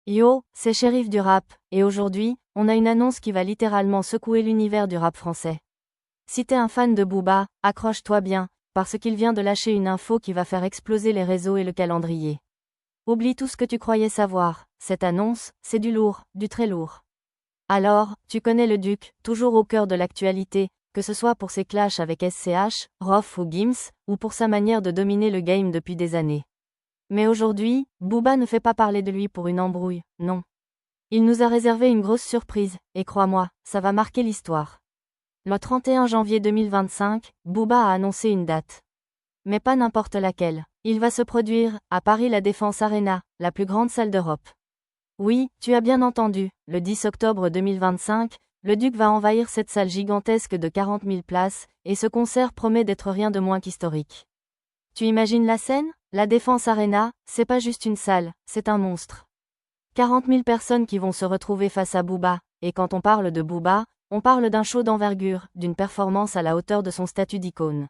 Yo, c'est Shérif du rap, et aujourd'hui, on a une annonce qui va littéralement secouer l'univers du rap français. Si t'es un fan de Booba, accroche-toi bien, parce qu'il vient de lâcher une info qui va faire exploser les réseaux et le calendrier. Oublie tout ce que tu croyais savoir, cette annonce, c'est du lourd, du très lourd. Alors, tu connais le Duc, toujours au cœur de l'actualité, que ce soit pour ses clashs avec SCH, Rof ou Gims, ou pour sa manière de dominer le game depuis des années. Mais aujourd'hui, Booba ne fait pas parler de lui pour une embrouille, non. Il nous a réservé une grosse surprise, et crois-moi, ça va marquer l'histoire. Le 31 janvier 2025, Booba a annoncé une date. Mais pas n'importe laquelle. Il va se produire, à Paris La Défense Arena, la plus grande salle d'Europe. Oui, tu as bien entendu, le 10 octobre 2025, le Duc va envahir cette salle gigantesque de 40 000 places, et ce concert promet d'être rien de moins qu'historique. Tu imagines la scène? La Défense Arena, c'est pas juste une salle, c'est un monstre. 40 000 personnes qui vont se retrouver face à Booba, et quand on parle de Booba, on parle d'un show d'envergure, d'une performance à la hauteur de son statut d'icône.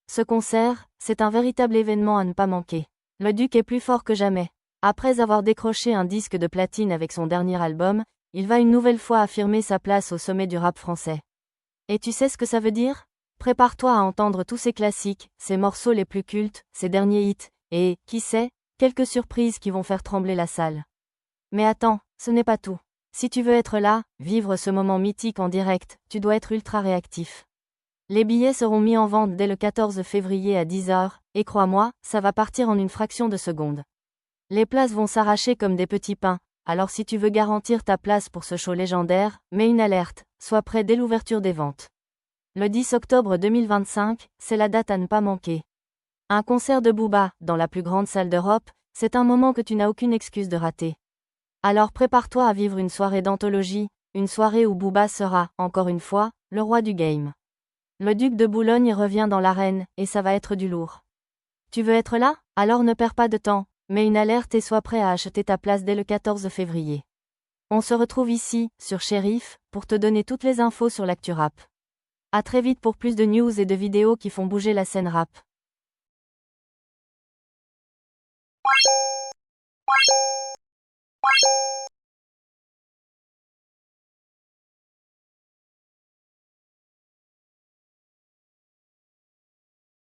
Ce concert, c'est un véritable événement à ne pas manquer. Le Duc est plus fort que jamais. Après avoir décroché un disque de platine avec son dernier album, il va une nouvelle fois affirmer sa place au sommet du rap français. Et tu sais ce que ça veut dire? Prépare-toi à entendre tous ses classiques, ses morceaux les plus cultes, ses derniers hits, et, qui sait, quelques surprises qui vont faire trembler la salle. Mais attends, ce n'est pas tout. Si tu veux être là, vivre ce moment mythique en direct, tu dois être ultra réactif. Les billets seront mis en vente dès le 14 février à 10h, et crois-moi, ça va partir en une fraction de seconde. Les places vont s'arracher comme des petits pains, alors si tu veux garantir ta place pour ce show légendaire, mets une alerte, sois prêt dès l'ouverture des ventes. Le 10 octobre 2025, c'est la date à ne pas manquer. Un concert de Booba, dans la plus grande salle d'Europe, c'est un moment que tu n'as aucune excuse de rater. Alors prépare-toi à vivre une soirée d'anthologie, une soirée où Booba sera, encore une fois, le roi du game. Le Duc de Boulogne revient dans l'arène, et ça va être du lourd. Tu veux être là? Alors ne perds pas de temps, mets une alerte et sois prêt à acheter ta place dès le 14 février. On se retrouve ici, sur Shérif, pour te donner toutes les infos sur l'actu rap. À très vite pour plus de news et de vidéos qui font bouger la scène rap.